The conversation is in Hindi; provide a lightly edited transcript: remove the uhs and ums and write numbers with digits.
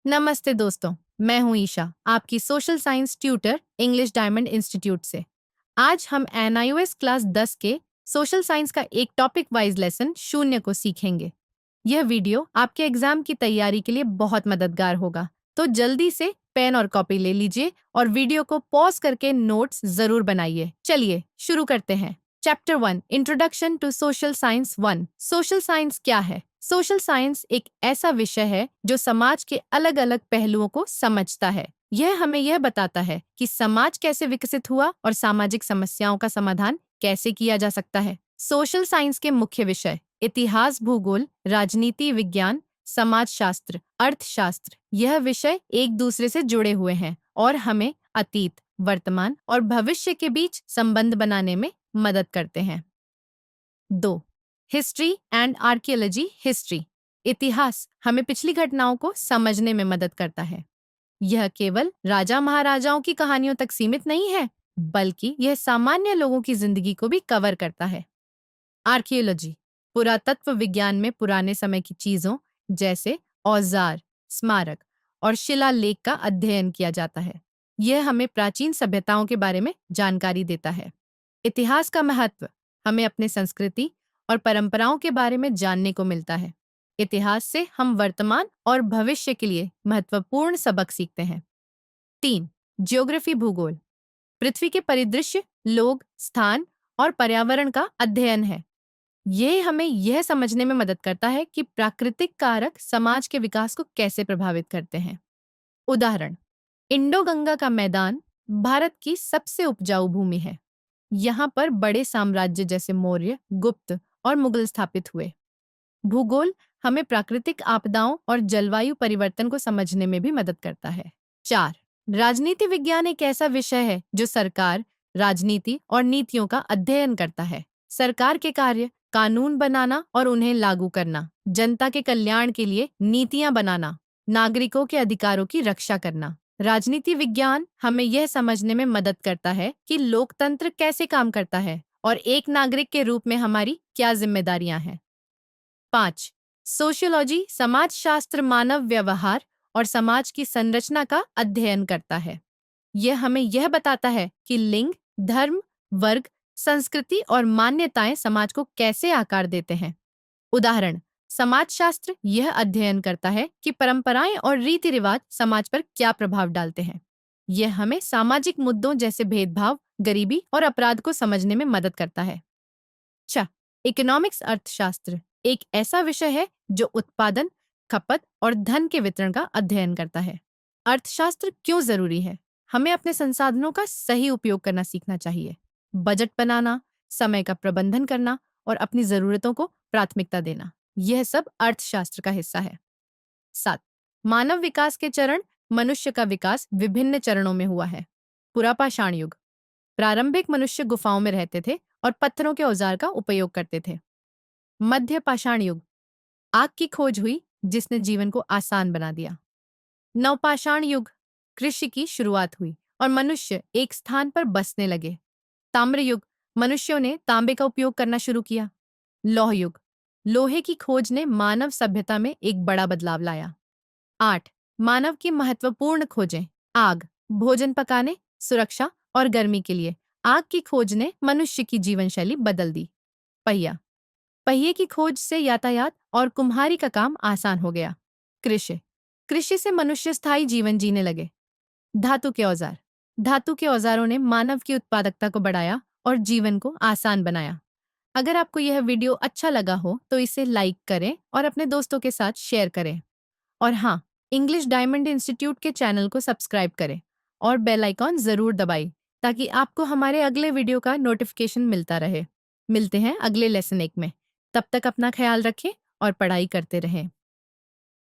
नमस्ते दोस्तों, मैं हूं ईशा, आपकी social science tutor English diamond institute से। आज हम NIOS क्लास 10 के सोशल साइंस का एक टॉपिक वाइज लेसन 0 को सीखेंगे। यह वीडियो आपके एग्जाम की तैयारी के लिए बहुत मददगार होगा, तो जल्दी से पेन और कॉपी ले लीजिए और वीडियो को पॉज करके नोट्स जरूर बनाइए। चलिए शुरू करते हैं। Chapter 1 introduction to social science 1। Social science क्या है? सोशल साइंस एक ऐसा विषय है जो समाज के अलग अलग पहलुओं को समझता है। यह हमें यह बताता है कि समाज कैसे विकसित हुआ और सामाजिक समस्याओं का समाधान कैसे किया जा सकता है। सोशल साइंस के मुख्य विषय इतिहास, भूगोल, राजनीति विज्ञान, समाजशास्त्र, अर्थशास्त्र। यह विषय एक दूसरे से जुड़े हुए हैं और हमें अतीत, वर्तमान और भविष्य के बीच संबंध बनाने में मदद करते हैं। 2. History and archaeology. हिस्ट्री इतिहास हमें पिछली घटनाओं को समझने में मदद करता है। यह केवल राजा महाराजाओं की कहानियों तक सीमित नहीं है, बल्कि यह सामान्य लोगों की जिंदगी को भी कवर करता है। आर्कियोलॉजी पुरातत्व विज्ञान में पुराने समय की चीजों जैसे औजार, स्मारक और शिलालेख का अध्ययन किया जाता है। यह हमें प्राचीन सभ्यताओं के बारे में जानकारी देता है। इतिहास का महत्व हमें अपने संस्कृति और परंपराओं के बारे में जानने को मिलता है। इतिहास से हम वर्तमान और भविष्य के लिए महत्वपूर्ण सबक सीखते हैं। 3. ज्योग्राफी भूगोल पृथ्वी के परिदृश्य, लोग, स्थान और पर्यावरण का अध्ययन है। ये हमें यह समझने में मदद करता है कि प्राकृतिक कारक समाज के विकास को कैसे प्रभावित करते हैं। उदाहरण, इंडो गंगा का मैदान भारत की सबसे उपजाऊ भूमि है। यहाँ पर बड़े साम्राज्य जैसे मौर्य, गुप्त और मुगल स्थापित हुए। भूगोल हमें प्राकृतिक आपदाओं और जलवायु परिवर्तन को समझने में भी मदद करता है। 4. राजनीति विज्ञान एक ऐसा विषय है जो सरकार, राजनीति और नीतियों का अध्ययन करता है। सरकार के कार्य कानून बनाना और उन्हें लागू करना, जनता के कल्याण के लिए नीतियां बनाना, नागरिकों के अधिकारों की रक्षा करना। राजनीति विज्ञान हमें यह समझने में मदद करता है कि लोकतंत्र कैसे काम करता है और एक नागरिक के रूप में हमारी क्या जिम्मेदारियां हैं। 5. सोशियोलॉजी समाजशास्त्र मानव व्यवहार और समाज की संरचना का अध्ययन करता है। यह हमें यह बताता है कि लिंग, धर्म, वर्ग, संस्कृति और मान्यताएं समाज को कैसे आकार देते हैं। उदाहरण, समाजशास्त्र यह अध्ययन करता है कि परंपराएं और रीति रिवाज समाज पर क्या प्रभाव डालते हैं। यह हमें सामाजिक मुद्दों जैसे भेदभाव, गरीबी और अपराध को समझने में मदद करता है। 6. इकोनॉमिक्स अर्थशास्त्र एक ऐसा विषय है जो उत्पादन, खपत और धन के वितरण का अध्ययन करता है। अर्थशास्त्र क्यों जरूरी है? हमें अपने संसाधनों का सही उपयोग करना सीखना चाहिए। बजट बनाना, समय का प्रबंधन करना और अपनी जरूरतों को प्राथमिकता देना, यह सब अर्थशास्त्र का हिस्सा है। 7. मानव विकास के चरण मनुष्य का विकास विभिन्न चरणों में हुआ है। पुरापाषाण युग प्रारंभिक मनुष्य गुफाओं में रहते थे और पत्थरों के औजार का उपयोग करते थे। मध्य पाषाण युग आग की खोज हुई जिसने जीवन को आसान बना दिया। नवपाषाण युग कृषि की शुरुआत हुई और मनुष्य एक स्थान पर बसने लगे। ताम्र युग मनुष्यों ने तांबे का उपयोग करना शुरू किया। लौह युग लोहे की खोज ने मानव सभ्यता में एक बड़ा बदलाव लाया। 8. मानव की महत्वपूर्ण खोजें आग, भोजन पकाने, सुरक्षा और गर्मी के लिए आग की खोज ने मनुष्य की जीवन शैली बदल दी। पहिया पहिए की खोज से यातायात और कुम्हारी का काम आसान हो गया। कृषि से मनुष्य स्थायी जीवन जीने लगे। धातु के औजार धातु के औजारों ने मानव की उत्पादकता को बढ़ाया और जीवन को आसान बनाया। अगर आपको यह वीडियो अच्छा लगा हो तो इसे लाइक करें और अपने दोस्तों के साथ शेयर करें। और हाँ, इंग्लिश डायमंड इंस्टीट्यूट के चैनल को सब्सक्राइब करें और बेल आइकॉन जरूर दबाएं ताकि आपको हमारे अगले वीडियो का नोटिफिकेशन मिलता रहे। मिलते हैं अगले लेसन 1 में। तब तक अपना ख्याल रखें और पढ़ाई करते रहें।